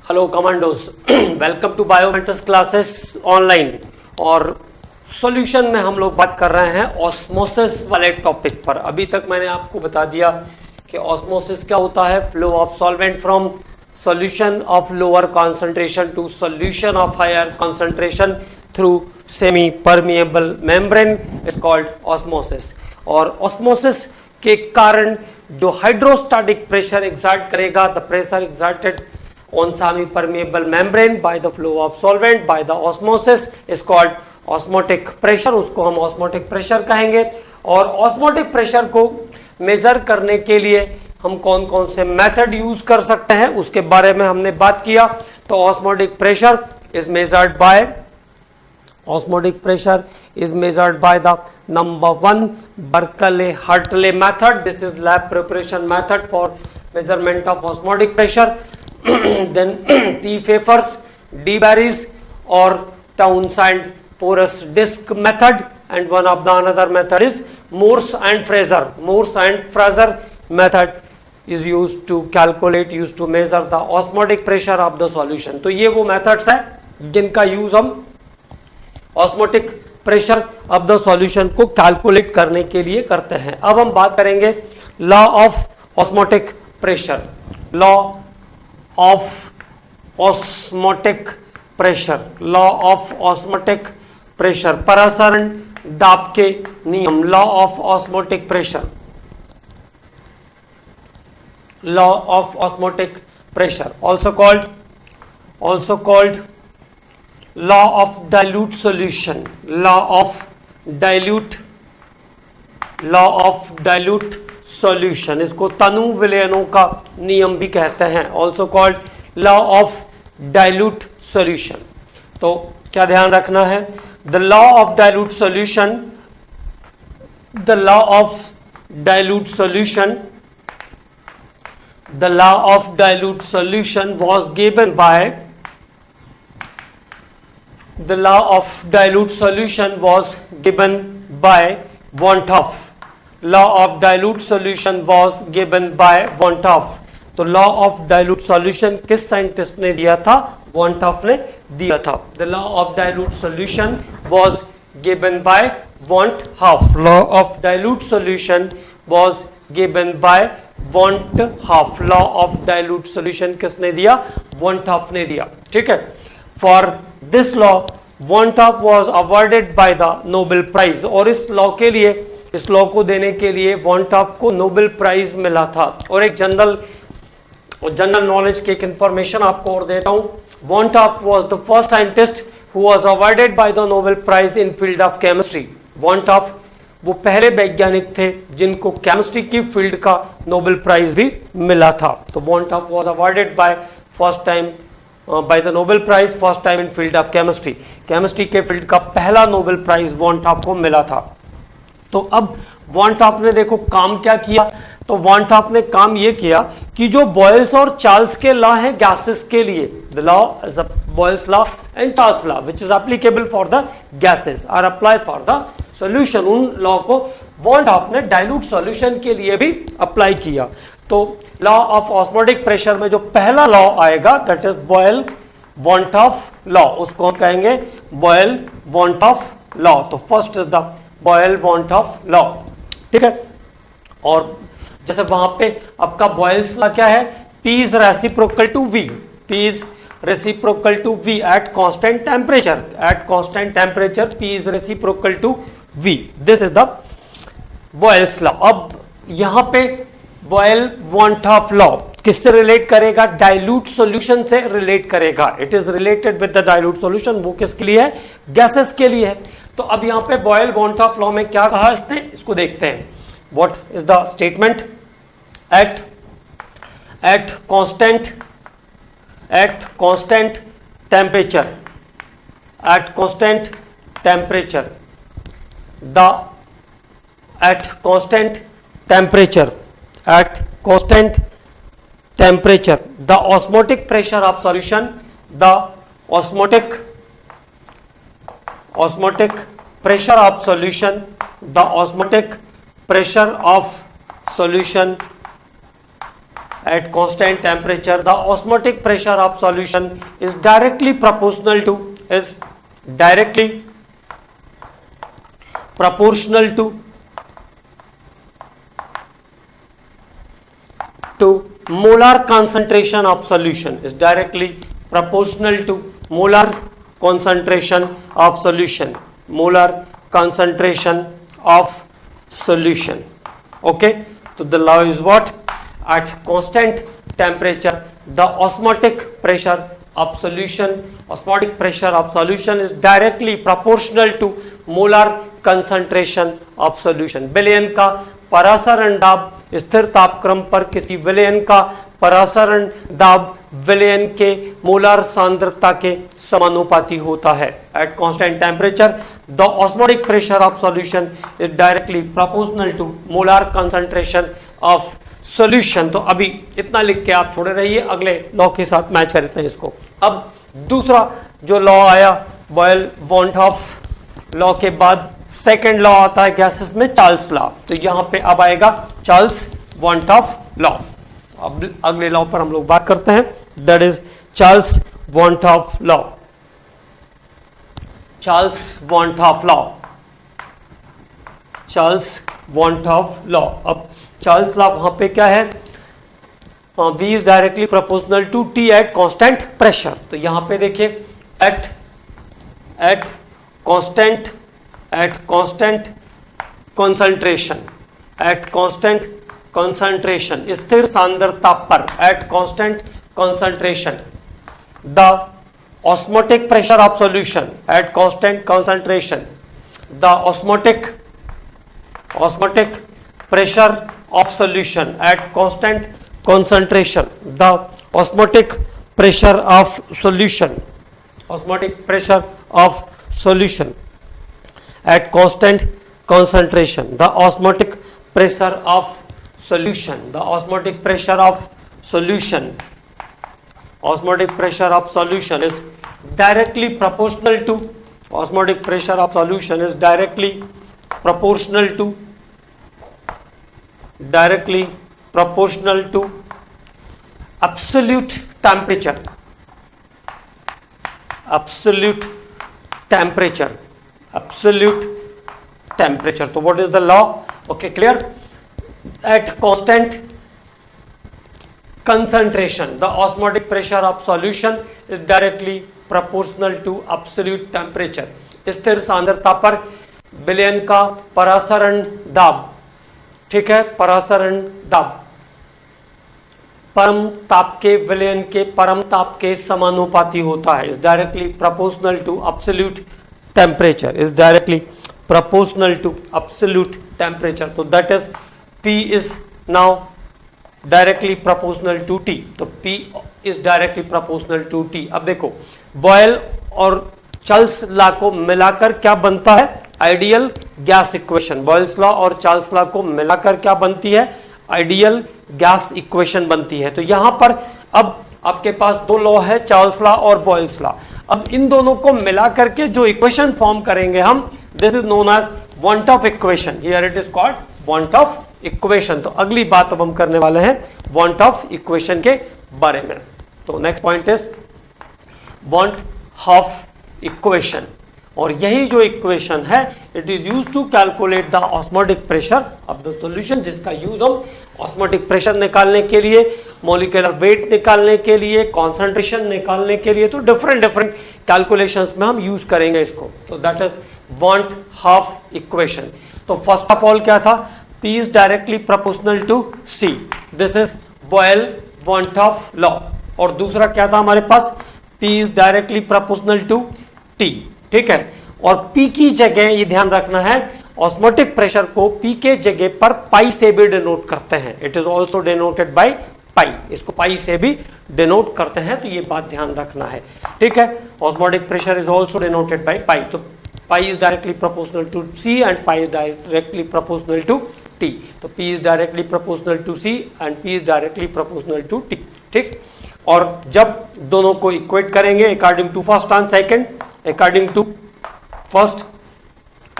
Hello commandos, welcome to biometrics classes online. और solution में हम लोग बात कर रहे हैं ऑस्मोसिस वाले टॉपिक पर। अभी तक मैंने आपको बता दिया कि ऑस्मोसिस क्या होता है। Flow of solvent from solution of lower concentration to solution of higher concentration through semi permeable membrane is called osmosis. और ऑस्मोसिस के कारण जो हाइड्रोस्टैटिक प्रेशर एक्सर्ट करेगा, the pressure exerted on semi-permeable membrane by the flow of solvent by the osmosis is called osmotic pressure। उसको हम osmotic pressure कहेंगे। और osmotic pressure को मेजर करने के लिए हम कौन कौन से मेथड यूज कर सकते हैं उसके बारे में हमने बात किया। तो osmotic pressure is measured by the number 1 Berkeley-Hartley method। This is lab preparation method for measurement of osmotic pressure। Then T. Pfeffer's, D. Barry's or Townsend porous disc method, and one of the another method is Morse and Fraser method is used to calculate, used to measure the osmotic pressure of the solution। तो ये वो methods है जिनका use हम osmotic pressure of the solution को calculate करने के लिए करते हैं। अब हम बात करेंगे law of osmotic pressure। law of osmotic pressure, परासरण दाब के नियम। law of osmotic pressure also called law of dilute solution। law of dilute solution, इसको तनु विलयनों का नियम भी कहते हैं। Also called law of dilute solution. तो क्या ध्यान रखना है, the law of dilute solution was given by want of। law of dilute solution was given by want of। तो law of dilute solution किस साइंटिस्ट ने दिया था? want of ने दिया था। the law of dilute solution was given by want of। law of dilute solution was given by want of। law of dilute solution किसने दिया? want of ने दिया। ठीक है। for this law want of was awarded by the Nobel Prize। और इस law के लिए, इस लॉ को देने के लिए वॉन्ट ऑफ को नोबेल प्राइज मिला था। और एक जनरल नॉलेज की एक इंफॉर्मेशन आपको और देता हूं। Van't Hoff was the first scientist who was awarded by the Nobel prize in field of chemistry. Van't Hoff वो पहले वैज्ञानिक थे जिनको केमिस्ट्री की फील्ड का नोबेल प्राइज भी मिला था। तो van't Hoff was awarded by the Nobel prize first time in field of chemistry. Chemistry के फील्ड का पहला नोबेल प्राइज वॉन्ट ऑफ को मिला था। तो अब वॉन्ट ऑफ ने देखो काम क्या किया। तो वॉन्ट ऑफ ने काम ये किया कि जो बॉयल्स और चार्ल्स के लॉ हैं गैसेस के लिए, the law is Boyle's law and Charles law which is applicable for the gases are apply for the solution. उन लॉ को वॉन्ट ऑफ ने डाइल्यूट सॉल्यूशन के लिए भी अप्लाई किया। तो लॉ ऑफ ऑस्मोटिक प्रेशर में जो पहला लॉ आएगा that is Boyle van't Hoff law, उसको हम कहेंगे बॉयल वॉन्ट ऑफ लॉ। तो first is the Boyle van't Hoff law. ठीक है। और जैसे वहां पे आपका बॉयल्स लॉ क्या है? P is reciprocal to V। P is reciprocal to V at constant temperature। At constant temperature P is reciprocal to V। This is the Boyle's law। अब यहां पे बॉयल वॉन्ट ऑफ लॉ किससे relate करेगा? Dilute solution से relate करेगा। It is related with the dilute solution. वो किसके लिए है? गैसेस के लिए है। तो अब यहां पे बॉयल वॉन्ट ऑफ लॉ में क्या कहा इसने, इसको देखते हैं। What is the statement? At constant temperature the osmotic pressure of solution, the osmotic pressure of solution, the osmotic pressure of solution at constant temperature the osmotic pressure of solution is directly proportional to molar concentration of solution, is directly proportional to molar concentration of solution, molar concentration of solution. Okay, so the law is what? At constant temperature the osmotic pressure of solution is directly proportional to molar concentration of solution. विलयन का परासरण दाब स्थिर तापक्रम पर किसी विलयन का परासरण दाब विलयन के मोलार सांद्रता के समानुपाती होता है. At constant temperature the osmotic pressure of solution is directly proportional to molar concentration of solution. तो अभी इतना लिख के आप छोड़े रहिए, अगले लॉ के साथ मैच करते हैं इसको. अब दूसरा जो लॉ आया बॉयल वॉन्टॉफ लॉ के बाद सेकेंड लॉ आता है गैसेस में, चार्ल्स लॉ. तो यहां पे अब आएगा चार्ल्स वॉन्टॉफ लॉ. अब अगले लॉ पर हम लोग बात करते हैं, that is Charles Van't Hoff law. Charles Van't Hoff law, Charles Van't Hoff law. अब चार्ल्स लॉ वहां पे क्या है? V is directly proportional to T at constant pressure. तो यहां पे देखिए एट कांस्टेंट कंसंट्रेशन, स्थिर सांद्रता पर, at constant concentration the osmotic pressure of solution, at constant concentration the osmotic pressure of solution at constant concentration, the osmotic pressure of solution at constant concentration, the osmotic pressure of solution is directly proportional to absolute temperature. So what is the law? Okay, clear? At constant concentration the osmotic pressure of solution is directly proportional to absolute temperature. स्थिर सांद्रता पर विलयन का परासरण दाब, ठीक है, परासरण दाब परम ताप के विलयन के परम ताप के समानुपाती होता है. Is directly proportional to absolute temperature, तो that is P is now directly proportional to T. तो P is directly proportional to T. अब देखो बॉयल और चार्ल्स लॉ को मिलाकर क्या बनता है? Ideal gas equation. Boyle's law और चार्ल्स लॉ को मिलाकर क्या बनती है? आइडियल गैस इक्वेशन बनती है. तो यहां पर अब आपके पास दो लॉ है, चार्ल्स लॉ और बॉयल्स लॉ. अब इन दोनों को मिलाकर के जो इक्वेशन फॉर्म करेंगे हम, this is known as Van't Hoff equation. Here it is called Van't Hoff equation. तो अगली बात अब हम करने वाले हैं वॉन्टॉफ इक्वेशन के बारे में. तो नेक्स्ट पॉइंट इज वॉन्टॉफ इक्वेशन. और यही जो इक्वेशन है it is use to calculate the osmotic pressure of the solution, जिसका यूज हम ऑस्मोटिक प्रेशर निकालने के लिए, मॉलिक्यूलर वेट निकालने के लिए, कॉन्सेंट्रेशन निकालने के लिए, तो डिफरेंट कैलकुलेशंस में हम यूज करेंगे इसको. तो दैट इज वॉन्टॉफ इक्वेशन. तो फर्स्ट ऑफ ऑल क्या था? P is directly proportional to C. This is Boyle Van't Hoff law. और दूसरा क्या था हमारे पास? P is directly proportional to T. ठीक है. और P की जगह ये ध्यान रखना है, ऑस्मोटिक प्रेशर को P के जगह पर पाई से भी डिनोट करते हैं. It is also denoted by पाई. इसको पाई से भी डिनोट करते हैं, तो ये बात ध्यान रखना है. ठीक है. Osmotic pressure is also denoted by pi. तो pi is directly proportional to C and pi is directly proportional to T. तो P is directly proportional to C and P is directly proportional to T. ठीक. और जब दोनों को equate करेंगे according to first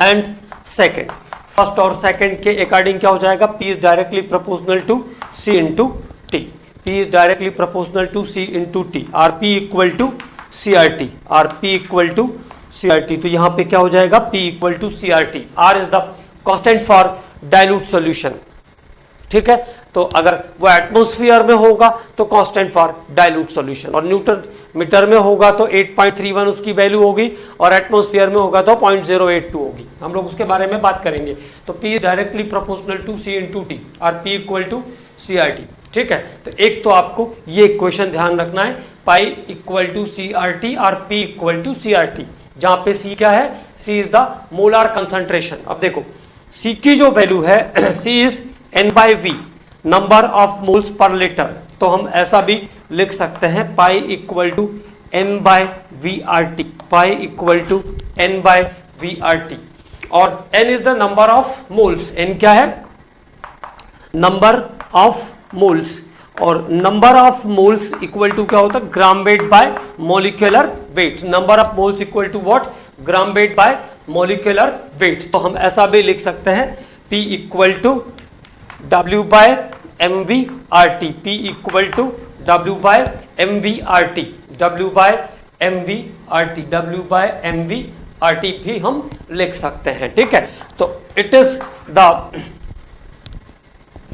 and second, first और second के according क्या हो जाएगा? P is directly proportional to C into T. P is directly proportional to C into T. Rp equal to CRT. Rp equal to CRT. तो यहाँ पे क्या हो जाएगा? P equal to CRT. R is the constant for dilute solution. ठीक है, तो अगर वो एटमोस्फियर में होगा तो कांस्टेंट फॉर डाइल्यूट सॉल्यूशन, और न्यूटन मीटर में होगा तो 8.31 उसकी वैल्यू होगी, और एटमोस्फियर में होगा तो 0.082 होगी. हम लोग उसके बारे में बात करेंगे. तो P is directly proportional to C into T, और P इक्वल टू CRT. ठीक है, तो एक तो आपको ये इक्वेशन ध्यान रखना है, पाई इक्वल टू CRT और P इक्वल टू CRT, जहां पे C क्या है? C is the molar concentration. अब देखो C की जो वैल्यू है, C is N/V, number of moles per litre. तो हम ऐसा भी लिख सकते हैं, pi equal to N/VRT, pi equal to N/VRT, और N is the number of moles. N क्या है? नंबर ऑफ मोल्स, और number of moles equal to क्या होता है? Gram weight by molecular weight. Number of moles equal to what? Gram weight by molecular weight. तो हम ऐसा भी लिख सकते हैं, P equal to W by MVRT, P equal to W by MVRT, W by MVRT, W by MVRT भी हम लिख सकते हैं. ठीक है, तो it is the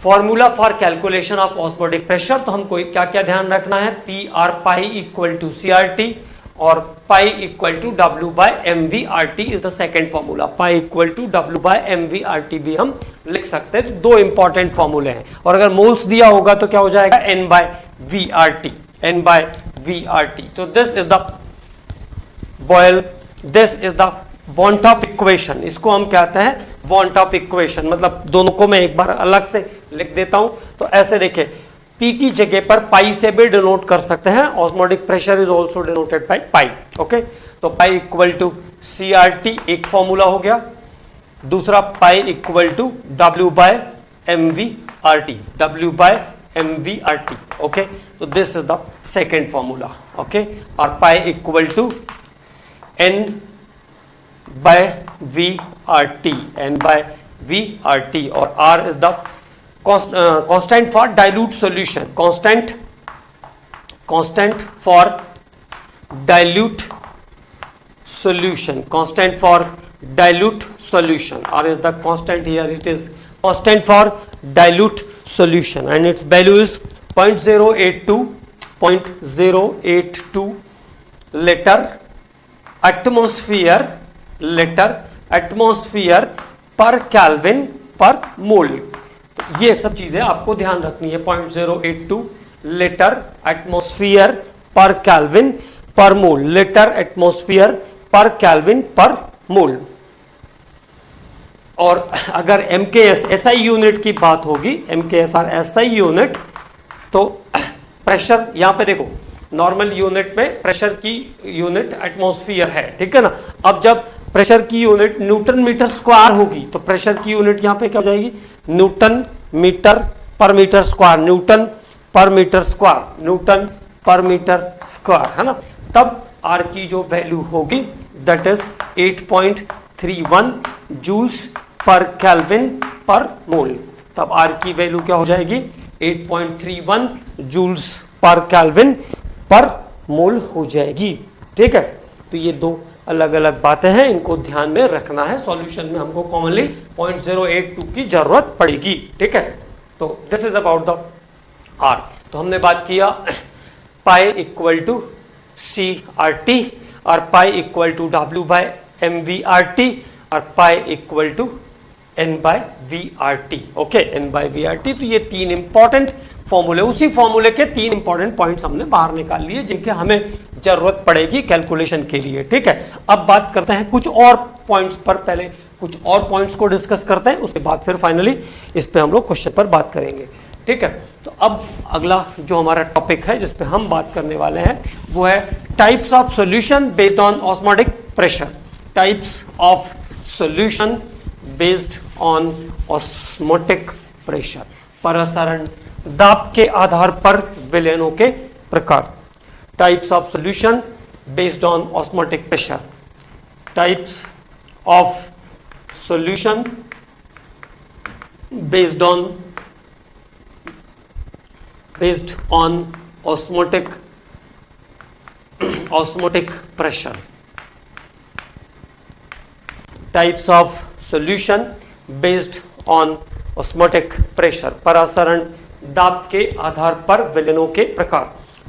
formula for calculation of osmotic pressure. तो हमको क्या क्या ध्यान रखना है? P or pi equal to CRT और pi equal to W by MVRT is the second formula. Pi equal to W by MVRT भी हम लिख सकते हैं. तो दो इंपॉर्टेंट फॉर्मूले हैं, और अगर मोल्स दिया होगा तो क्या हो जाएगा? N by VRT, N by VRT. तो this is the Boyle, this is the van't Hoff equation. इसको हम कहते हैं वॉन्ट ऑफ इक्वेशन. मतलब दोनों को मैं एक बार अलग से लिख देता हूं. तो ऐसे देखिए, P की जगह पर पाई से भी डिनोट कर सकते हैं. Osmotic pressure is also denoted by pi. Okay, तो पाई इक्वल टू CRT एक फॉर्मूला हो गया. दूसरा pi equal to W by MVRT, W by MVRT. Okay, तो this is the second formula. Okay, और pi equal to N by VRT, N by VRT, और R is the constant for dilute solution, constant for dilute solution, constant for dilute solution. R is the constant here, it is constant for dilute solution, and its value is 0.082 liter atmosphere पर kelvin per मोल. तो ये सब चीजें आपको ध्यान रखनी है. 0.082 litre atmosphere पर केल्विन पर मोल, लीटर एटमॉस्फेयर पर केल्विन पर मोल. और अगर MKS SI यूनिट की बात होगी, MKS और SI यूनिट, तो प्रेशर यहां पे देखो, नॉर्मल यूनिट में प्रेशर की यूनिट एटमॉस्फेयर है. ठीक है ना. अब जब प्रेशर की यूनिट न्यूटन मीटर स्क्वायर होगी, तो प्रेशर की यूनिट यहां पे क्या हो जाएगी? Newton metre per metre square, newton per metre square, newton per metre square, है ना. तब R की जो वैल्यू होगी that is 8.31 joules per kelvin per mole. तब R की वैल्यू क्या हो जाएगी? 8.31 जूल्स पर केल्विन पर मोल हो जाएगी. ठीक है, तो ये दो अलग अलग बातें हैं, इनको ध्यान में रखना है. सॉल्यूशन में हमको कॉमनली 0.082 की जरूरत पड़ेगी. ठीक है, तो this is about the R. तो हमने बात किया पाई इक्वल टू CRT, और pi equal to W by MVRT, और pi equal to N by VRT. Okay, N by VRT. तो ये तीन इंपॉर्टेंट फॉर्मूले, उसी फॉर्मूले के तीन इंपॉर्टेंट पॉइंट्स हमने बाहर निकाल लिए, जिनके हमें जरूरत पड़ेगी कैलकुलेशन के लिए. ठीक है, अब बात करते हैं कुछ और पॉइंट्स पर. पहले कुछ और पॉइंट्स को डिस्कस करते हैं, उसके बाद फिर फाइनली इस पे हम लोग क्वेश्चन पर बात करेंगे. ठीक है, तो अब अगला जो हमारा टॉपिक है जिस पे हम बात करने वाले हैं वो है types of solution based on osmotic pressure. Types of solution based on osmotic pressure. परसरण दाब के आधार पर विलयनों के प्रकार. Types of solution based on osmotic pressure. Types of solution based on based on osmotic pressure. Types of solution based on osmotic pressure. परासरण दाब के आधार पर विलयनों के प्रकार.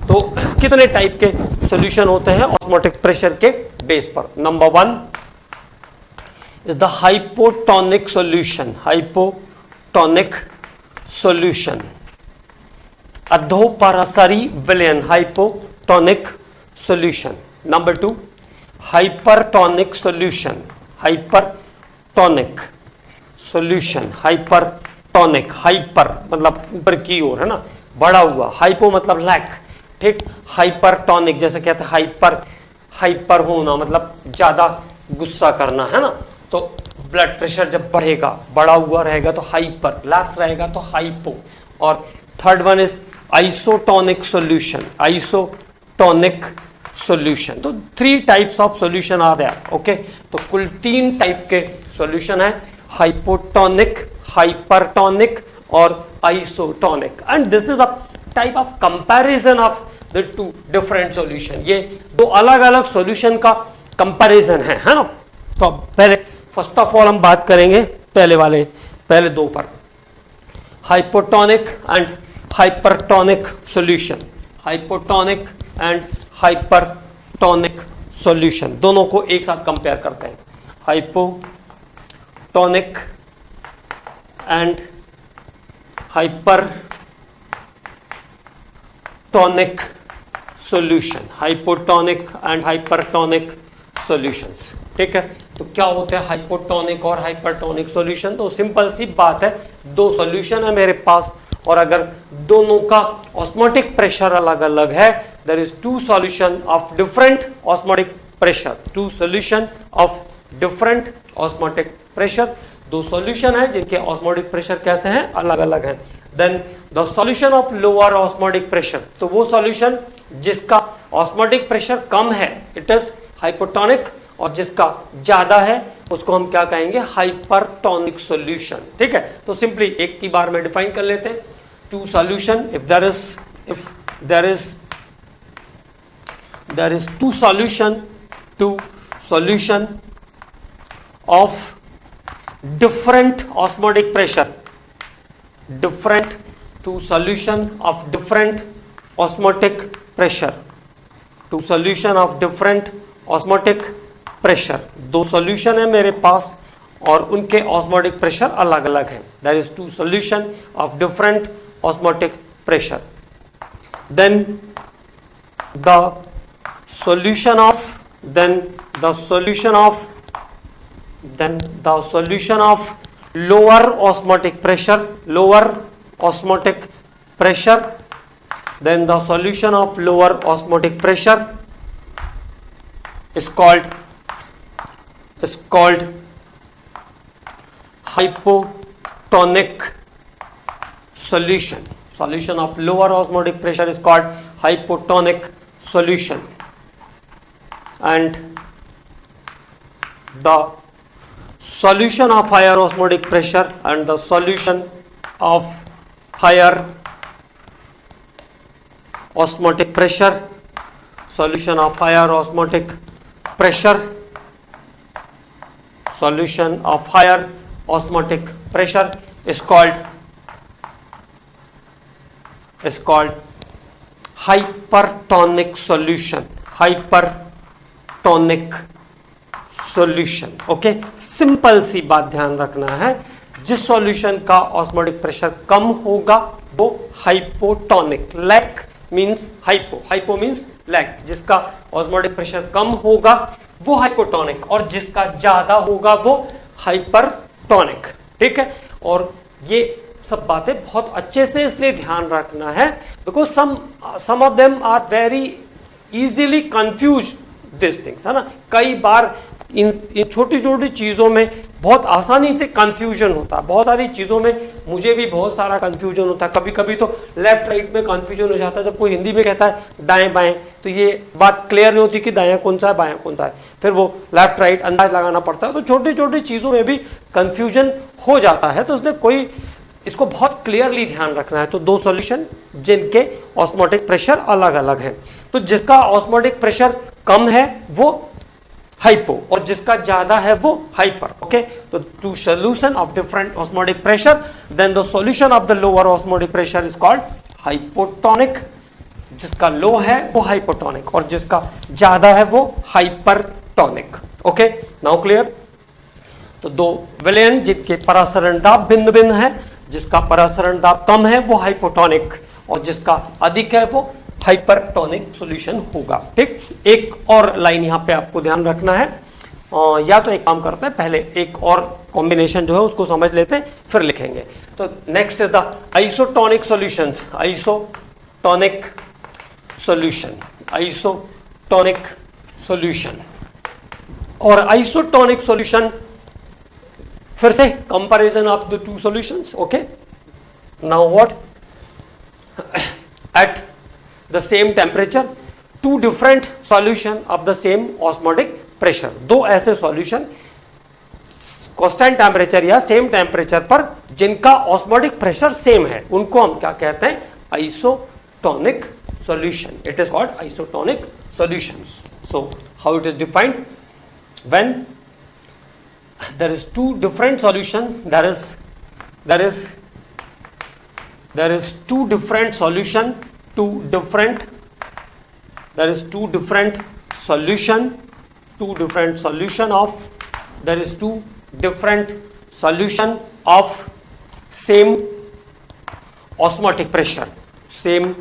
तो कितने टाइप के सॉल्यूशन होते हैं ऑस्मोटिक प्रेशर के बेस पर? Number 1 is the hypotonic solution. Hypotonic solution. अधोपरासरी विलयन, hypotonic solution. Number 2 hypertonic solution. Hypertonic solution. Hypertonic, hyper मतलब ऊपर की ओर है ना, बढ़ा हुआ. hypo मतलब लैक, ठीक. हाइपरटॉनिक जैसे कहते हैं हाइपर होना मतलब ज्यादा गुस्सा करना है ना. तो ब्लड प्रेशर जब बढ़ेगा, बढ़ा हुआ रहेगा तो हाइपर, लेस रहेगा तो हाइपो. और third one is isotonic solution. Isotonic solution. तो 3 टाइप्स ऑफ सॉल्यूशन आ रहा है. ओके, तो कुल 3 टाइप के सॉल्यूशन है, हाइपोटोनिक, हाइपरटोनिक और isotonic. And this is a type of comparison of the 2 different solution. ये 2 अलग अलग सॉल्यूशन का कंपैरिजन है ना. तो पहले फर्स्ट ऑफ ऑल हम बात करेंगे पहले 2 पर, hypotonic and hypertonic solution. Hypotonic and hypertonic solution दोनों को एक साथ कंपेयर करते हैं. Hypotonic and hypertonic solution. Hypotonic and hypertonic solutions. ठीक है, तो क्या होते हैं हाइपोटोनिक और हाइपरटोनिक सॉल्यूशन? तो सिंपल सी बात है, 2 सॉल्यूशन है मेरे पास और अगर दोनों का ऑस्मोटिक प्रेशर अलग अलग है, there is 2 solution of different osmotic pressure. 2 solution of different osmotic pressure. 2 solution है जिनके ऑस्मोटिक प्रेशर कैसे हैं, अलग अलग हैं. Then the solution of lower osmotic pressure. तो वो सॉल्यूशन जिसका ऑस्मोटिक प्रेशर कम है, इट इज हाइपोटोनिक, और जिसका ज्यादा है उसको हम क्या कहेंगे, हाइपरटोनिक सॉल्यूशन. ठीक है, तो सिंपली एक की बार में डिफाइन कर लेते हैं. 2 solution, if there is 2 solution of different osmotic pressure, 2 solution of different osmotic pressure, 2 solution of different osmotic pressure. 2 solution है मेरे पास और उनके osmotic pressure अलग अलग है. There is 2 solution of different osmotic pressure. Then the solution of lower osmotic pressure, then the solution of lower osmotic pressure is called hypotonic solution. Solution of lower osmotic pressure is called hypotonic solution. And the solution of higher osmotic pressure and the solution of higher osmotic pressure, solution of higher osmotic pressure, solution of higher osmotic pressure is called hypertonic solution. Hypertonic solution. Okay, simple सी बात ध्यान रखना है, जिस solution का osmotic pressure कम होगा वो hypotonic. Lack means hypo means lack. जिसका ऑस्मोटिक प्रेशर कम होगा वो हाइपोटोनिक और जिसका ज्यादा होगा वो हाइपरटोनिक. ठीक है, और ये सब बातें बहुत अच्छे से इसलिए ध्यान रखना है because some of them are very easily confuse this things, है ना. कई बार इन छोटी छोटी चीज़ों में बहुत आसानी से कंफ्यूजन होता है. बहुत सारी चीज़ों में मुझे भी बहुत सारा कंफ्यूजन होता है. कभी कभी तो लेफ्ट राइट में कंफ्यूजन हो जाता है. जब कोई हिंदी में कहता है दाएं बाएं तो ये बात क्लियर नहीं होती कि दायां कौन सा है बायां कौन सा है. फिर वो लेफ्ट राइट अंदाज लगाना पड़ता है. तो छोटी छोटी चीज़ों में भी कंफ्यूजन हो जाता है. तो इसलिए कोई इसको बहुत क्लियरली ध्यान रखना है। तो दो सॉल्यूशन जिनके ऑस्मोटिक प्रेशर अलग अलग है, तो जिसका ऑस्मोटिक प्रेशर कम है वो हाइपो और जिसका ज्यादा है वो हाइपर। ओके, तो two solution of different osmotic pressure, then the solution of the lower osmotic pressure is called hypotonic. जिसका लो है वो हाइपोटोनिक और जिसका ज्यादा है वो हाइपरटोनिक। Okay, now clear. तो दो विलयन जिनके परासरण दाब भिन्न भिन्न है, जिसका परासरण दाब कम है वो हाइपोटोनिक और जिसका अधिक है वो हाइपरटोनिक सॉल्यूशन होगा। ठीक, एक और लाइन यहां पे आपको ध्यान रखना है, या तो एक काम करते हैं, पहले एक और कॉम्बिनेशन जो है उसको समझ लेते हैं फिर लिखेंगे। तो next is the isotonic solutions. Isotonic solution, isotonic solution. और आइसोटोनिक सॉल्यूशन फिर से comparison of the two solutions. Okay, now what, at the same temperature two different solution of the same osmotic pressure. दो ऐसे solution constant temperature या same temperature पर जिनका osmotic pressure same है उनको हम क्या कहते हैं? Isotonic solution. It is called isotonic solutions. So how it is defined? When there is two different solution, there is two different solution, two different solution of same osmotic pressure, same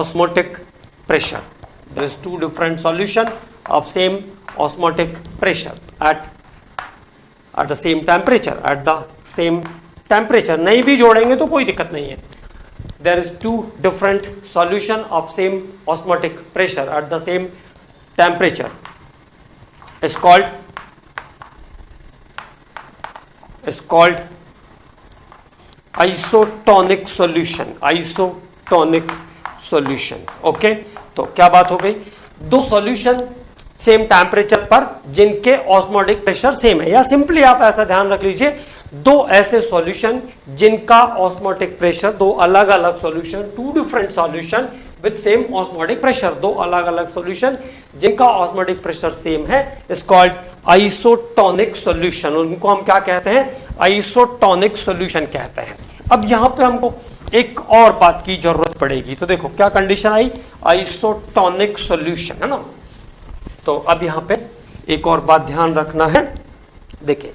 osmotic pressure. There is two different solution of same osmotic pressure at the same temperature, at the same temperature. नहीं भी जोड़ेंगे तो कोई दिक्कत नहीं है। There is two different solution of same osmotic pressure at the same temperature is called isotonic solution. Isotonic solution. Okay, तो क्या बात हो गई? दो सॉल्यूशन सेम टेम्परेचर पर जिनके ऑस्मोटिक प्रेशर सेम है, या सिंपली आप ऐसा ध्यान रख लीजिए, दो ऐसे सॉल्यूशन जिनका ऑस्मोटिक प्रेशर, दो अलग अलग solution, two different solution with same osmotic pressure, दो अलग अलग सॉल्यूशन जिनका ऑस्मोटिक प्रेशर सेम है, इज कॉल्ड आइसोटोनिक सॉल्यूशन। उनको हम क्या कहते हैं? आइसोटोनिक सॉल्यूशन कहते हैं। अब यहां पे हमको एक और बात की जरूरत पड़ेगी। तो देखो क्या कंडीशन आई? आइसोटोनिक सॉल्यूशन, है ना। तो अब यहां पे एक और बात ध्यान रखना है। देखिए,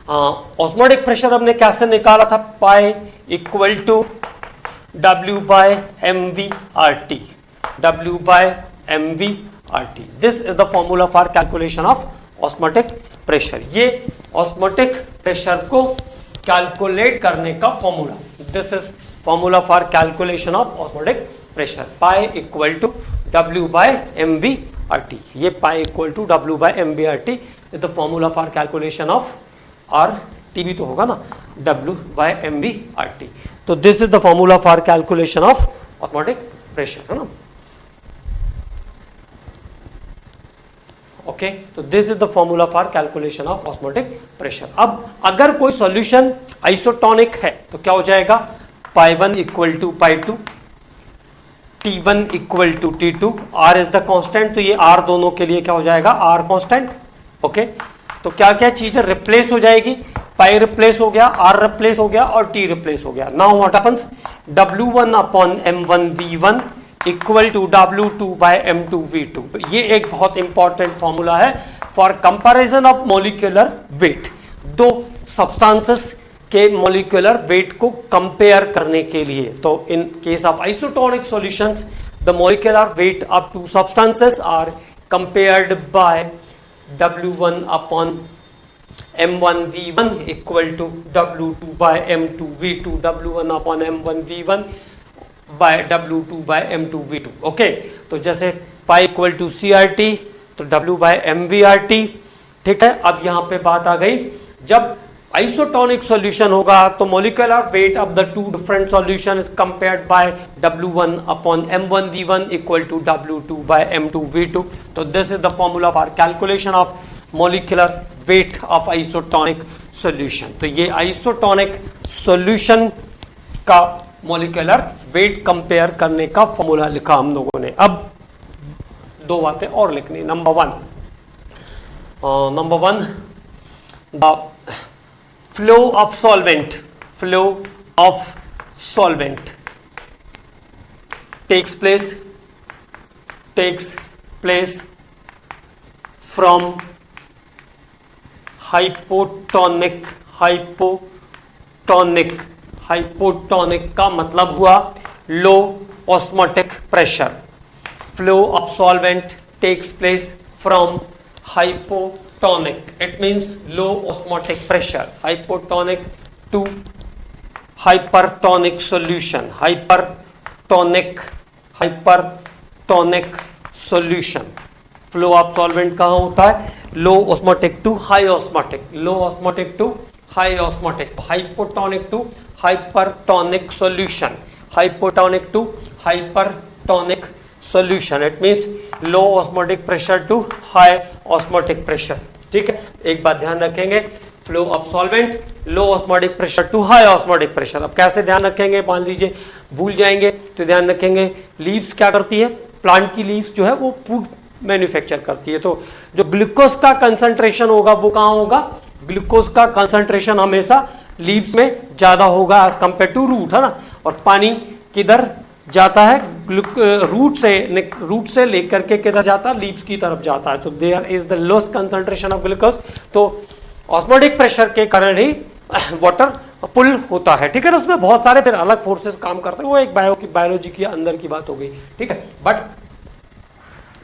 ऑस्मोटिक प्रेशर हमने कैसे निकाला था? Pi equal to W by mv/RT, W by mv/RT. This is the formula for calculation of osmotic pressure. ये ऑस्मोटिक प्रेशर को कैलकुलेट करने का formula. This is formula for calculation of osmotic pressure. Pi equal to W by mv/RT. ये pi equal to W by mv/RT is the formula for calculation of RT भी तो होगा ना, W by mv/RT. तो this is the formula for calculation of osmotic pressure, है ना। Okay, तो this is the formula for calculation of osmotic pressure. अब अगर कोई सॉल्यूशन आइसोटोनिक है तो क्या हो जाएगा? Pi 1 equal to pi 2, T1 equal to T2, R is the constant. तो ये R दोनों के लिए क्या हो जाएगा? R constant. ओके, तो क्या क्या चीजें रिप्लेस हो जाएगी? पाई रिप्लेस हो गया, R रिप्लेस हो गया और T रिप्लेस हो गया। Now what happens? W1 upon M1 V1 equal to W2 by M2 V2। ये एक बहुत इंपॉर्टेंट फॉर्मूला है for comparison of molecular weight. दो सब्सटेंसेस के मॉलिक्यूलर वेट को कंपेयर करने के लिए। तो in case of isotonic solutions the molecular weight of two substances are compared by W1 upon M1 V1 equal to W2 by M2 V2, W1 upon M1 V1 by W2 by M2 V2। Okay, तो जैसे पाई equal to CRT तो W by MVRT। ठीक है, अब यहां पे बात आ गई, जब आइसोटोनिक सॉल्यूशन होगा तो molecular weight of the two different solution is compared by W1 upon M1 V1 equal to W2 by M2 V2। तो this is the formula for calculation of molecular weight of isotonic solution. तो ये isotonic solution का molecular weight compare करने का formula लिखा हम लोगों ने। अब दो बातें और लिखनी। Number one the flow of solvent takes place from hypotonic का मतलब हुआ low osmotic pressure. Flow of solvent takes place from hypotonic, it means low osmotic pressure, hypotonic to hypertonic solution, hypertonic solution। Flow of solvent कहाँ होता है? Low osmotic to high osmotic, low osmotic to high osmotic, hypotonic to hypertonic solution, hypotonic to hypertonic solution. It means low osmotic pressure to high osmotic pressure. ठीक है, एक बात ध्यान रखेंगे, flow of solvent low osmotic pressure to high osmotic pressure. अब कैसे ध्यान रखेंगे? मान लीजिए भूल जाएंगे तो ध्यान रखेंगे, लीव्स क्या करती है? प्लांट की लीव्स जो है वो फूड मैन्युफैक्चर करती है, तो जो ग्लूकोज का कंसंट्रेशन होगा वो कहाँ होगा? ग्लूकोज का कंसंट्रेशन हमेशा लीव्स में ज्यादा होगा एज कंपेयर टू रूट, है ना। और पानी किधर जाता है? रूट से लेकर के किधर जाता है? लीव्स की तरफ जाता है। तो there is the lowest concentration of glucose. तो ऑस्मोटिक प्रेशर के कारण ही वाटर पुल होता है। ठीक है ना, उसमें बहुत सारे फिर अलग फोर्सेस काम करते हैं, वो एक बायोलॉजी की अंदर की बात हो गई। ठीक है, बट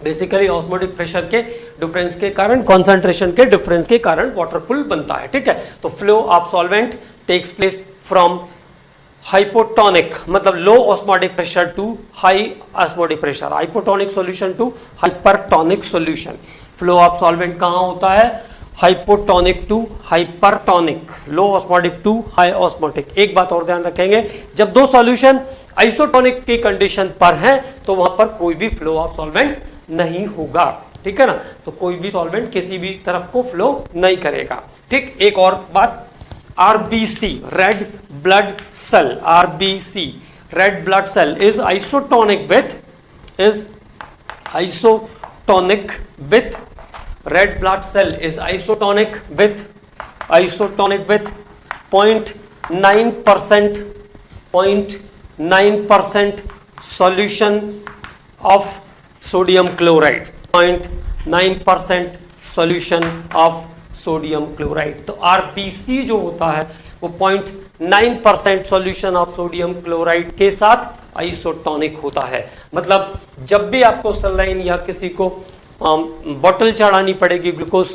बेसिकली ऑस्मोटिक प्रेशर के डिफरेंस के कारण, कॉन्सेंट्रेशन के डिफरेंस के कारण वाटर पुल बनता है। ठीक है, तो flow of solvent takes place from hypotonic मतलब low osmotic pressure to high osmotic pressure, hypotonic solution to hypertonic solution. Flow of solvent कहाँ होता है? Hypotonic to hypertonic, low osmotic to high osmotic. एक बात और ध्यान रखेंगे, जब दो सॉल्यूशन आइसोटोनिक की कंडीशन पर हैं तो वहां पर कोई भी फ्लो ऑफ सॉल्वेंट नहीं होगा। ठीक है ना, तो कोई भी सॉल्वेंट किसी भी तरफ को फ्लो नहीं करेगा। ठीक, एक और बात, RBC red blood cell, RBC red blood cell is isotonic with red blood cell is isotonic with 0.9% solution of sodium chloride, 0.9% solution of sodium chloride। तो RBC जो होता है वो 0.9% solution of sodium chloride के साथ आइसोटोनिक होता है। मतलब जब भी आपको सलाइन या किसी को बॉटल चढ़ानी पड़ेगी ग्लूकोज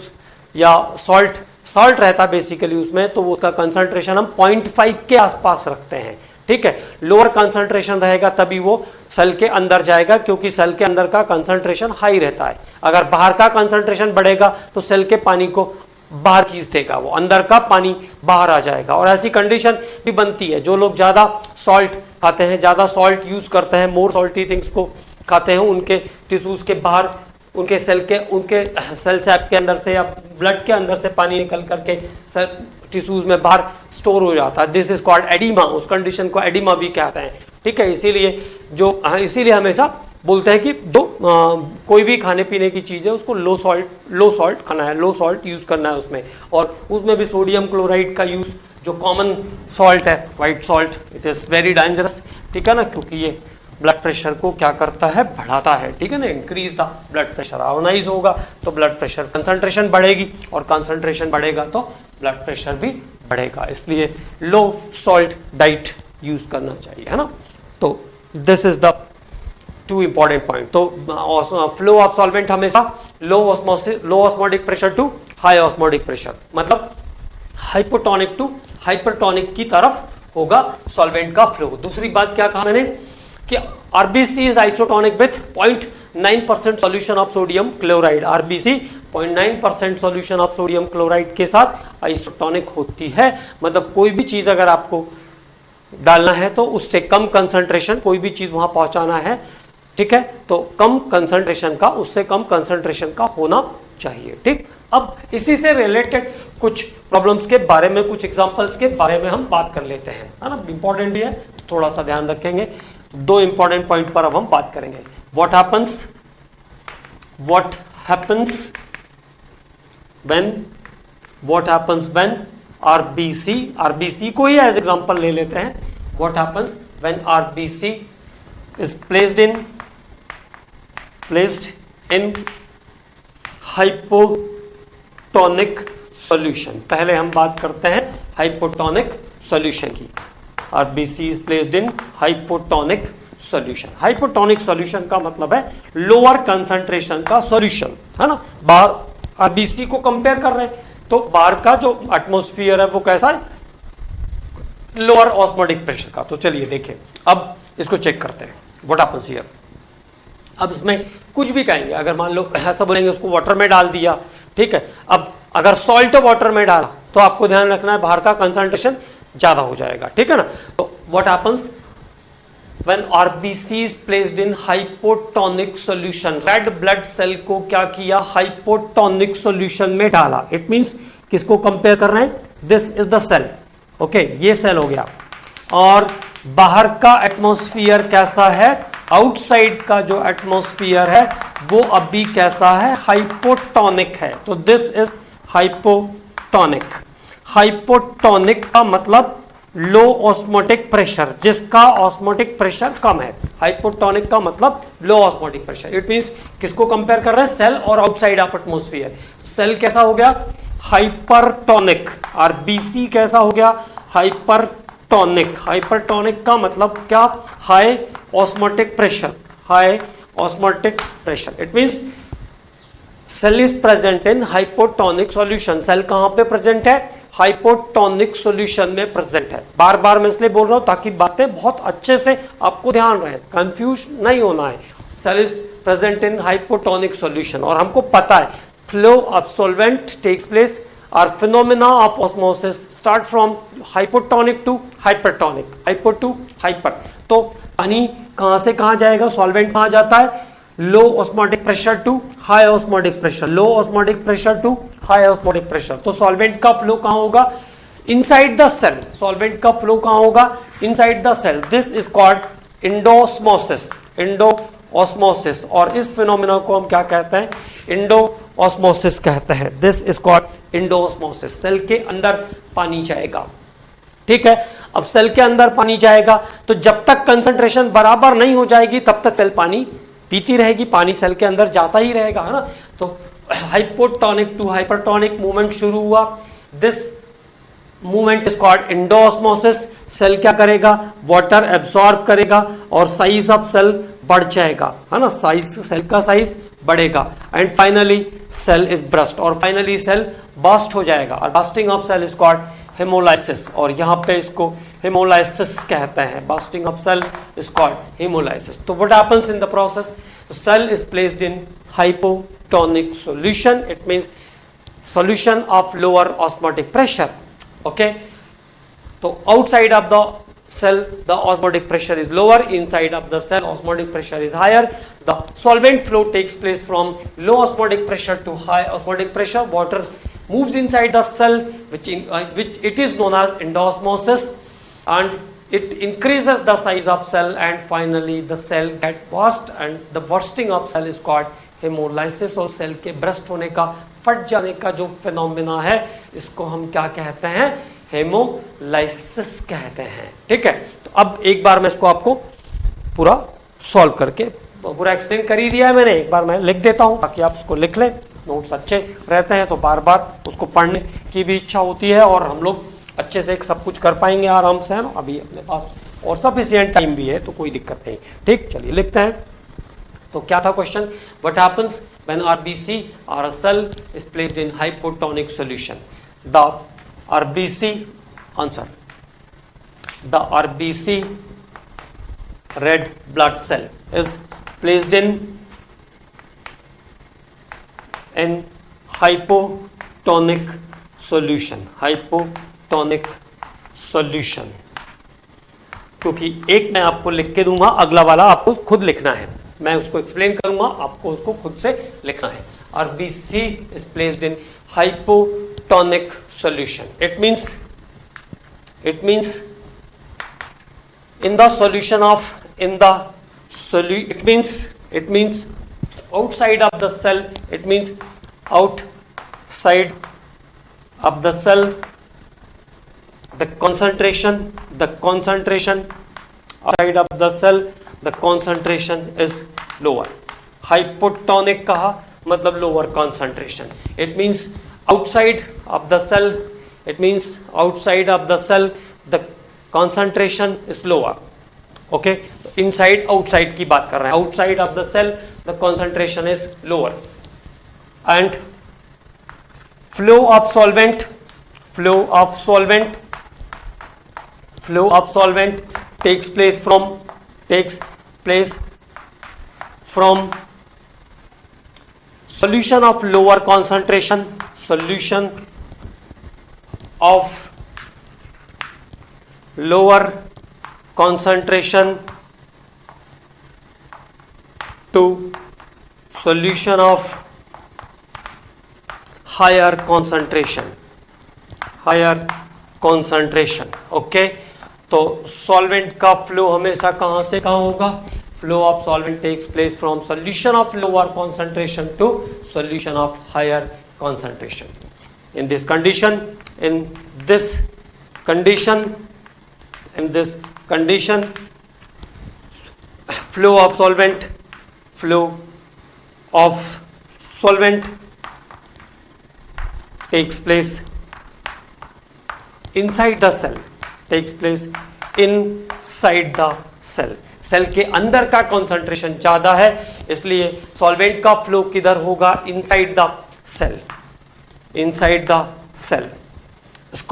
या सॉल्ट रहता बेसिकली उसमें, तो उसका कंसंट्रेशन हम 0.5 के आसपास रखते हैं। ठीक है, लोअर कंसंट्रेशन रहेगा तभी वो सेल के अंदर जाएगा, क्योंकि सेल के अंदर का कंसंट्रेशन हाई रहता है। अगर बाहर का कंसंट्रेशन बढ़ेगा तो सेल के पानी को बाहर खींच देगा, वो अंदर का पानी बाहर आ जाएगा। और ऐसी कंडीशन भी बनती है, जो लोग ज्यादा सॉल्ट खाते हैं, ज्यादा सॉल्ट यूज करते हैं, मोर सॉल्टी थिंग्स को खाते हैं, उनके टिश्यूज के बाहर, उनके सेल सैप के अंदर से या ब्लड के अंदर से पानी निकल करके टिश्यूज में बाहर स्टोर हो जाता है। दिस इज कॉल्ड एडिमा, उस कंडीशन को एडिमा भी कहते हैं। ठीक है, इसीलिए हमेशा बोलते हैं कि जो कोई भी खाने पीने की चीज़ है उसको लो सॉल्ट खाना है, लो सॉल्ट यूज़ करना है उसमें। और उसमें भी सोडियम क्लोराइड का यूज़, जो कॉमन सॉल्ट है white salt, it is very dangerous. ठीक है ना, क्योंकि ये ब्लड प्रेशर को क्या करता है? बढ़ाता है। ठीक है ना, increase the blood pressure, ionize होगा तो ब्लड प्रेशर कंसंट्रेशन बढ़ेगी, और कंसंट्रेशन बढ़ेगा तो ब्लड प्रेशर भी बढ़ेगा। इसलिए लो सॉल्ट डाइट यूज करना चाहिए, है ना। तो this is the two important point. तो फ्लो ऑफ सॉल्वेंट हमेशा low osmotic pressure to high osmotic pressure, मतलब हाइपोटोनिक टू हाइपरटोनिक की तरफ होगा सॉल्वेंट का फ्लो। दूसरी बात क्या कहा मैंने कि RBC is isotonic with 0.9% solution of sodium chloride. RBC 0.9% solution of sodium chloride के साथ आइसोटोनिक होती है। मतलब कोई भी चीज अगर आपको डालना है तो उससे कम कंसंट्रेशन, कोई भी चीज वहां पहुंचाना है, ठीक है, तो कम कंसंट्रेशन का, उससे कम कंसंट्रेशन का होना चाहिए। ठीक, अब इसी से रिलेटेड कुछ प्रॉब्लम्स के बारे में, कुछ एग्जांपल्स के बारे में हम बात कर लेते हैं, है ना, इंपॉर्टेंट भी है। थोड़ा सा ध्यान रखेंगे। दो इंपॉर्टेंट पॉइंट पर अब हम बात करेंगे। व्हाट हैपन्स व्हेन आरबीसी को ही एज एग्जांपल ले लेते हैं। What happens when RBC is placed in hypotonic solution. पहले हम बात करते हैं हाइपोटोनिक सॉल्यूशन की। RBC is placed in hypotonic solution. Hypotonic solution का मतलब है लोअर कंसंट्रेशन का सॉल्यूशन, है ना। बाहर आरबीसी को कंपेयर कर रहे हैं तो बाहर का जो एटमॉस्फेयर है वो कैसा है, लोअर ऑस्मोटिक प्रेशर का। तो चलिए देखें, अब इसको चेक करते हैं। व्हाट हैपेंस हियर, अब इसमें कुछ भी कहेंगे, अगर मान लो ऐसा बोलेंगे उसको वाटर में डाल दिया, ठीक है। अब अगर सॉल्ट वाटर में डाला तो आपको ध्यान रखना है बाहर का कंसंट्रेशन ज्यादा हो जाएगा, ठीक है ना। तो what happens when RBC is placed in hypotonic solution, red blood cell को क्या किया, हाइपोटोनिक सॉल्यूशन में डाला। इट मींस किसको कंपेयर कर रहे हैं, this is the cell, okay, ये सेल हो गया। और बाहर का एटमॉस्फेयर कैसा है, आउटसाइड का जो एटमॉस्फेयर है वो अभी कैसा है, हाइपोटोनिक है। तो दिस इज हाइपोटोनिक। हाइपोटोनिक का मतलब लो ऑस्मोटिक प्रेशर, जिसका ऑस्मोटिक प्रेशर कम है। हाइपोटोनिक का मतलब low osmotic pressure. It means किसको कंपेयर कर रहे हैं, सेल और आउटसाइड ऑफ एटमॉस्फेयर। सेल कैसा हो गया, हाइपरटोनिक। आरबीसी कैसा हो गया, हाइपरटोनिक। हाइपरटोनिक का मतलब क्या, high osmotic pressure, high osmotic pressure. It means cell is present in hypotonic solution. Cell कहां पे प्रेजेंट है, हाइपोटोनिक सॉल्यूशन में प्रेजेंट है। बार बार मैं इसलिए बोल रहा हूं ताकि बातें बहुत अच्छे से आपको ध्यान रहे, कंफ्यूज नहीं होना है। Cell is present in hypotonic solution और हमको पता है flow of solvent takes place और phenomena of osmosis start from hypotonic to hypertonic, hypo to hyper. तो पानी कहां से कहां जाएगा, सॉल्वेंट कहां जाता है, low osmotic pressure to high osmotic pressure, low osmotic pressure to high osmotic pressure. तो सॉल्वेंट का फ्लो कहां होगा, इनसाइड द सेल। सॉल्वेंट का फ्लो कहां होगा, inside the cell. This is called endosmosis, endosmosis. और इस फिनोमेना को हम क्या कहते हैं, इंडोऑस्मोसिस कहते हैं। This is called endosmosis. Cell के अंदर पानी जाएगा, ठीक है। अब सेल के अंदर पानी जाएगा तो जब तक कंसंट्रेशन बराबर नहीं हो जाएगी तब तक सेल पानी पीती रहेगी, पानी सेल के अंदर जाता ही रहेगा, है ना। तो हाइपोटोनिक टू हाइपरटोनिक मूवमेंट शुरू हुआ। This movement is called endosmosis. Cell क्या करेगा, वाटर एब्सॉर्ब करेगा और साइज ऑफ सेल बढ़ जाएगा, है ना। साइज, सेल का साइज बढ़ेगा and finally cell is burst, और फाइनली सेल बर्स्ट हो जाएगा। और bursting of cell is called haemolysis, और यहां पे इसको हेमोलाइसिस कहते हैं। Bursting of cell is called hemolysis. तो what happens in the process, cell is placed in hypotonic solution. It means solution of lower osmotic pressure, okay. तो outside of the cell the osmotic pressure is lower, inside of the cell osmotic pressure is higher. The solvent flow takes place from low osmotic pressure to high osmotic pressure. Water moves inside the cell which it is known as endosmosis, and it increases the size of cell and finally the cell get burst, and the bursting of cell is called hemolysis। और cell के burst होने का, फट जाने का जो phenomena है इसको हम क्या कहते हैं, हेमोलाइसिस कहते हैं, ठीक है। तो अब एक बार मैं इसको आपको पूरा सॉल्व करके पूरा एक्सप्लेन कर ही दिया है मैंने, एक बार मैं लिख देता हूं ताकि आप उसको लिख लें। नोट्स अच्छे रहते हैं तो बार बार उसको पढ़ने की भी इच्छा होती है और हम लोग अच्छे से सब कुछ कर पाएंगे आराम से, है ना। अभी अपने पास और सफिशिएंट टाइम भी है तो कोई दिक्कत नहीं, ठीक। चलिए लिखते हैं। तो क्या था question, what happens when RBC और a cell is placed in hypotonic solution. द RBC, answer, the RBC red blood cell is placed in hypotonic solution, hypotonic solution। क्योंकि एक मैं आपको लिख के दूंगा, अगला वाला आपको खुद लिखना है। मैं उसको एक्सप्लेन करूंगा, आपको उसको खुद से लिखना है। RBC is placed in hypotonic solution. It means in the solution of it means outside of the cell, it means outside of the cell the concentration outside of the cell the concentration is lower. Hypotonic कहा मतलब lower concentration. It means outside of the cell, it means outside of the cell the concentration is lower. Okay, inside outside की बात कर रहे हैं. Outside of the cell the concentration is lower. And flow of solvent takes place from solution of lower concentration to solution of higher concentration. Okay, तो solvent का flow हमेशा कहां से कहां होगा? Flow of solvent takes place from solution of lower concentration to solution of higher concentration. In this condition flow of solvent takes place inside the cell, cell के अंदर का कंसंट्रेशन ज्यादा है, इसलिए सॉल्वेंट का फ्लो किधर होगा? Inside the cell. It's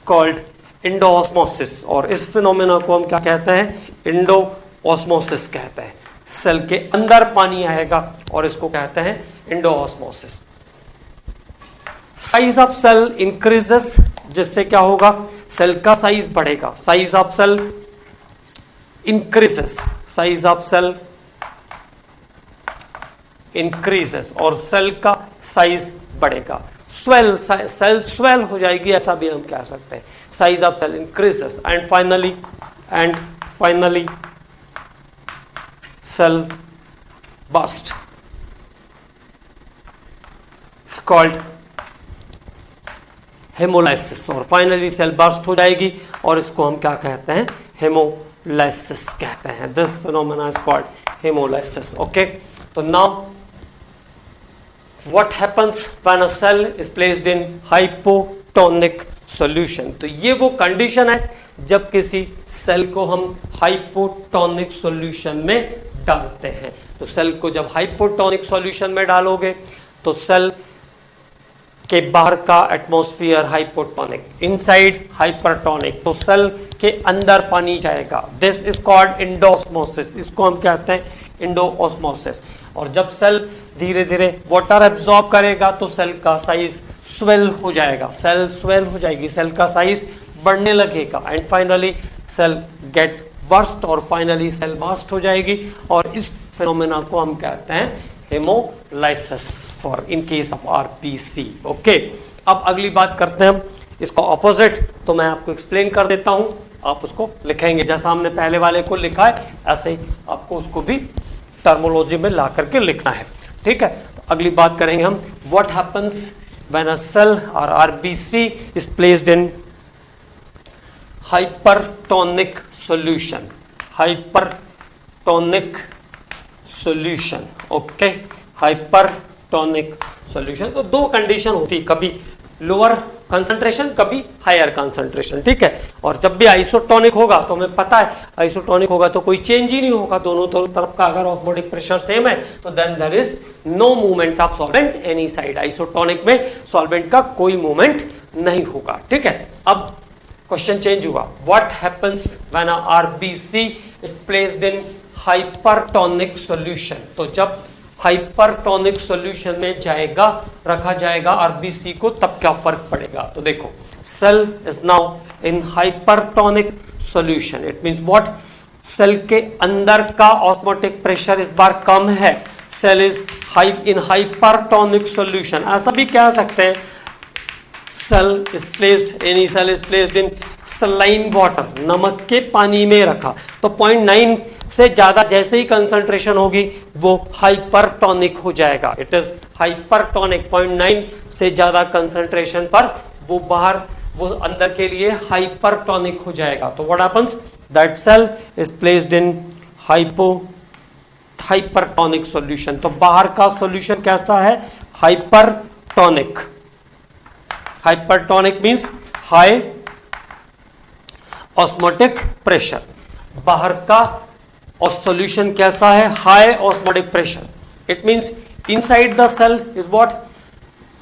called endosmosis, और इस फिनोमेना को हम क्या कहते हैं? इंडोऑस्मोसिस कहते हैं. सेल के अंदर पानी आएगा और इसको कहते हैं endosmosis. Size of cell increases, जिससे क्या होगा? सेल का साइज बढ़ेगा. साइज ऑफ सेल इंक्रीजेस और सेल का साइज बढ़ेगा. सेल स्वेल हो जाएगी, ऐसा भी हम कह सकते हैं. Size of cell increases and finally cell burst. It's called haemolysis, और फाइनली सेल बर्स्ट हो जाएगी और इसको हम क्या कहते हैं? हेमोलाइसिस कहते हैं. This phenomena is called hemolysis. Okay, तो now what happens when a cell is placed in hypotonic solution? तो ये वो कंडीशन है जब किसी सेल को हम हाइपोटोनिक सॉल्यूशन में डालते हैं. तो सेल को जब हाइपोटोनिक सॉल्यूशन में डालोगे तो सेल के बाहर का एटमॉस्फेयर हाइपोटोनिक, इनसाइड हाइपरटोनिक, तो सेल के अंदर पानी जाएगा. This is called endosmosis. इसको हम कहते हैं इंडोऑस्मोसिस. और जब सेल धीरे धीरे वाटर एब्जॉर्ब करेगा तो सेल का साइज स्वेल हो जाएगा. सेल स्वेल हो जाएगी, सेल का साइज बढ़ने लगेगा and finally cell get burst, और फाइनली सेल बर्स्ट हो जाएगी. और इस फिनोमेना को हम कहते हैं haemolysis for in case of RBC. Okay, अब अगली बात करते हैं हम इसका ऑपोजिट. तो मैं आपको एक्सप्लेन कर देता हूं, आप उसको लिखेंगे जैसा हमने पहले वाले को लिखा है, ऐसे ही आपको उसको भी टर्मोलॉजी में ला करके लिखना है. ठीक है, तो अगली बात करेंगे हम what happens when a cell और RBC is placed in hypertonic solution. Okay, hypertonic solution. तो दो कंडीशन होती है, कभी लोअर कंसंट्रेशन, कभी हायर कंसंट्रेशन. ठीक है, और जब भी आइसोटोनिक होगा तो हमें पता है आइसोटोनिक होगा तो कोई चेंज ही नहीं होगा. दोनों तरफ का अगर ऑस्मोटिक प्रेशर सेम है तो then there is no movement of solvent any side. Isotonic में सॉल्वेंट का कोई मूवमेंट नहीं होगा. ठीक है, अब क्वेश्चन चेंज हुआ. What happens when a RBC is placed in hypertonic solution? तो जब हाइपरटोनिक सॉल्यूशन में रखा जाएगा आरबीसी को, तब क्या फर्क पड़ेगा? तो देखो, cell is now in hypertonic solution. It means what? Cell के अंदर का ऑस्मोटिक प्रेशर इस बार कम है. Cell is in hypertonic solution. ऐसा भी कह सकते हैं cell is placed, any cell is placed in saline water, नमक के पानी में रखा, तो 0.9 से ज्यादा जैसे ही कंसंट्रेशन होगी वो हाइपरटोनिक हो जाएगा, इट इज हाइपरटोनिक। 0.9 से ज्यादा कंसंट्रेशन पर वो बाहर, वो अंदर के लिए हाइपरटोनिक हो जाएगा। तो what happens, that cell is placed in hypertonic solution. तो बाहर का सॉल्यूशन कैसा है, hypertonic. Hypertonic means high osmotic pressure, बाहर का और सॉल्यूशन कैसा है, high osmotic pressure. It means inside the cell is what,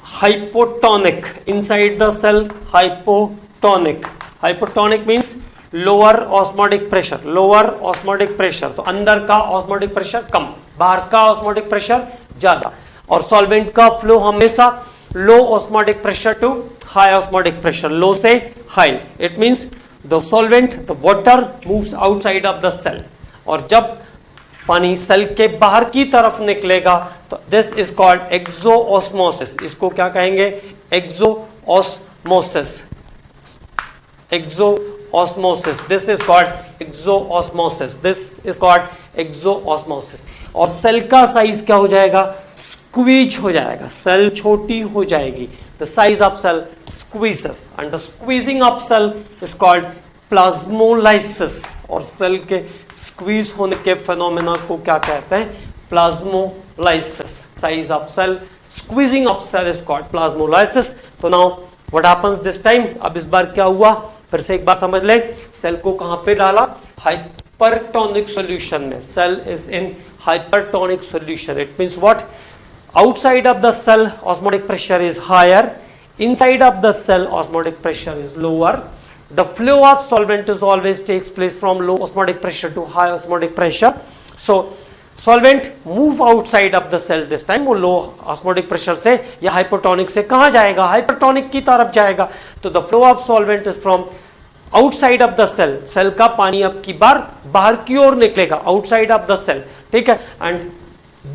hypotonic, inside the cell hypotonic. Hypotonic means lower osmotic pressure, lower osmotic pressure, तो अंदर का ऑस्मोटिक प्रेशर कम, बाहर का ऑस्मोटिक प्रेशर ज्यादा। और सॉल्वेंट का फ्लो हमेशा low osmotic pressure to high osmotic pressure, low से high. It means the solvent, the water moves outside of the cell, और जब पानी सेल के बाहर की तरफ निकलेगा तो दिस इज कॉल्ड एक्सोऑस्मोसिस। इसको क्या कहेंगे, exosmosis, exosmosis, this is called exosmosis, this is called exosmosis. और सेल का साइज क्या हो जाएगा, स्क्वीज हो जाएगा, सेल छोटी हो जाएगी, the size of cell squeezes, and the squeezing of cell is called plasmolysis. और सेल के स्क्वीज होने के फिनोमेना को क्या कहते हैं, plasmolysis. Size of cell, squeezing of cell is called plasmolysis. तो now what happens this time, अब इस बार क्या हुआ, फिर से एक बार समझ ले, सेल को कहां पे डाला, हाइपरटोनिक सॉल्यूशन में। Cell is in hypertonic solution, it means what, outside of the cell osmotic pressure is higher, inside of the cell osmotic pressure is lower. The flow of solvent is always takes place from low osmotic pressure to high osmotic pressure. So solvent move outside of the cell, this time वो low osmotic pressure से या hypertonic से कहाँ जाएगा, hypertonic की तरफ जाएगा। तो the flow of solvent is from outside of the cell, cell का पानी अब की बार बाहर की ओर निकलेगा, outside of the cell, ठीक है। And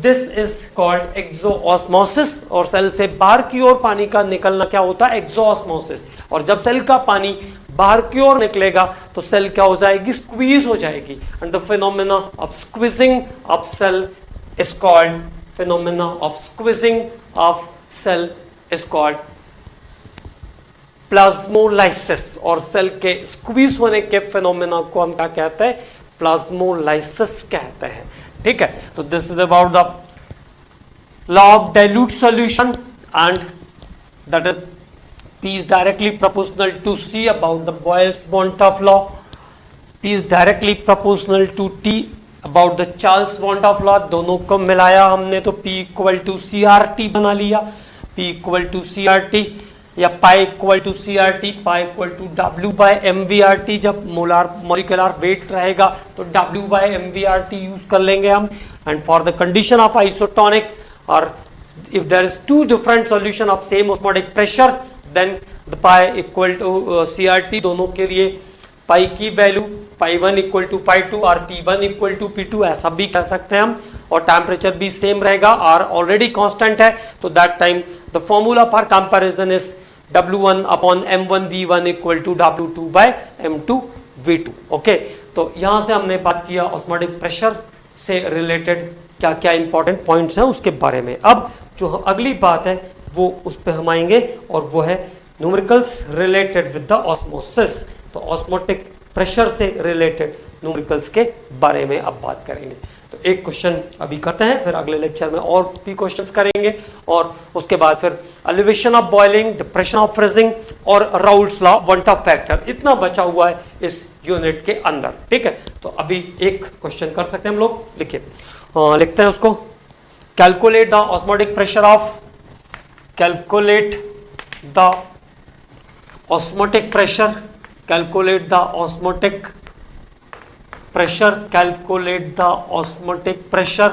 this is called exosmosis, और सेल से बाहर की ओर पानी का निकलना क्या होता है, एक्सोऑस्मोसिस। और जब सेल का पानी बाहर की ओर निकलेगा तो सेल क्या हो जाएगी, स्क्वीज हो जाएगी, and the phenomena of squeezing of cell is called, phenomena of squeezing of cell is called plasmolysis. और सेल के स्क्वीज होने के फिनोमेना को हम क्या कहते हैं, प्लाज्मोलाइसिस कहते हैं, ठीक है। तो this is about the law of dilute solution, and that is P is directly proportional to C about the Boyle's-Bontoff law. P is directly proportional to T about the Charles-Bontoff law. दोनों को मिलाया हमने तो P equal to CRT बना लिया, P equal to CRT या pi equal to CRT, pi equal to W by MVRT। जब molar molecular weight रहेगा तो W by MVRT यूज कर लेंगे हम। And for the condition of isotonic, और if there is two different solution of same osmotic pressure, then the pi equal to CRT, दोनों के लिए पाई की value pi 1 equal to pi 2 और P1 equal to P2 ऐसा भी कह सकते हैं हम। और टेम्परेचर भी सेम रहेगा, R ऑलरेडी कांस्टेंट है, तो that time the formula for comparison is W1 upon M1 V1 equal to W2 by M2 V2। Okay, तो यहां से हमने बात किया ऑस्मोटिक प्रेशर से रिलेटेड क्या क्या इंपॉर्टेंट पॉइंट्स हैं उसके बारे में। अब जो अगली बात है वो उस पर हम आएंगे, और वो है numericals related with the osmosis. तो ऑस्मोटिक प्रेशर से रिलेटेड न्यूमेरिकल्स के बारे में अब बात करेंगे। तो एक क्वेश्चन अभी करते हैं, फिर अगले लेक्चर में और भी क्वेश्चंस करेंगे, और उसके बाद फिर elevation of boiling, depression of freezing और राउल्ट्स लॉ, वॉन-टॉप फैक्टर, इतना बचा हुआ है इस यूनिट के अंदर, ठीक है। तो अभी एक क्वेश्चन कर सकते हैं हम लोग, लिखिए, लिखते हैं उसको, calculate the osmotic pressure of, calculate the osmotic pressure, calculate the osmotic pressure, calculate the osmotic pressure,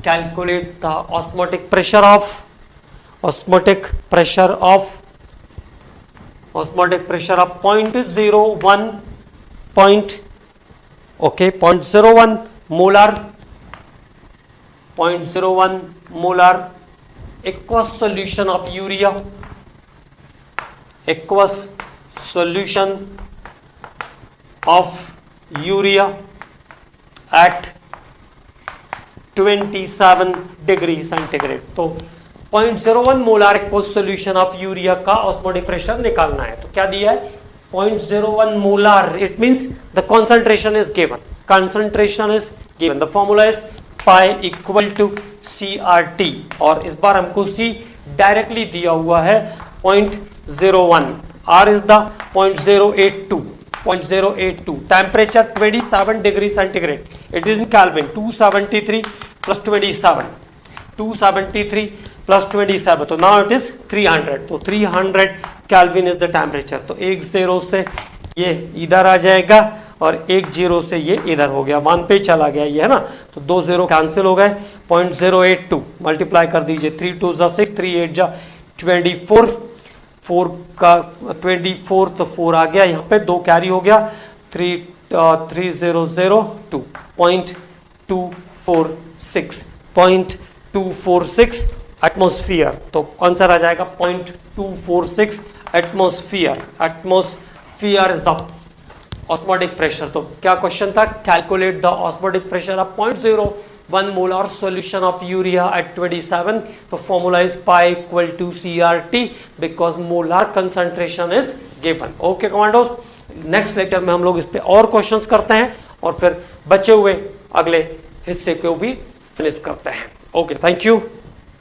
calculate the osmotic pressure of, osmotic pressure of, osmotic pressure of 0.01 point, okay, 0.01 molar, 0.01 molar aqueous solution of urea, aqueous solution of urea at 27 degree centigrade. तो 0.01 molar aqueous solution of urea का osmotic pressure निकालना है। तो क्या दिया है? 0.01 molar, it means the concentration is given, concentration is given, the formula is pi equal to CRT, और इस बार हमको C डायरेक्टली दिया हुआ है 0.01, R is the 0.082, temperature 27 degree centigrade, it is in kelvin, 273 plus 27, 273 plus 27, तो now it is 300, तो 300 kelvin is the temperature. तो एक 0 से ये इधर आ जाएगा और एक 0 से ये इधर हो गया, 1 पे चला गया ये, है ना। तो 2 0 कैंसिल हो गए, 0.082 मल्टीप्लाई कर दीजिए, 3 2 जा 6, 3 8 जा 24, 4 का 24, तो 4 आ गया, यहाँ पे 2 कैरी हो गया, 3002, 0.246 एटमोस्फियर। तो आंसर आ जाएगा 0.246 atmosphere is the osmotic pressure. तो क्या क्वेश्चन था? Calculate the osmotic pressure of 0.01 molar solution of urea at 27। तो formula is pi equal to CRT because molar concentration is given. Okay commandos, next lecture में हम लोग इस पे और क्वेश्चंस करते हैं और फिर बचे हुए अगले हिस्से को भी फिनिश करते हैं। Okay, thank you.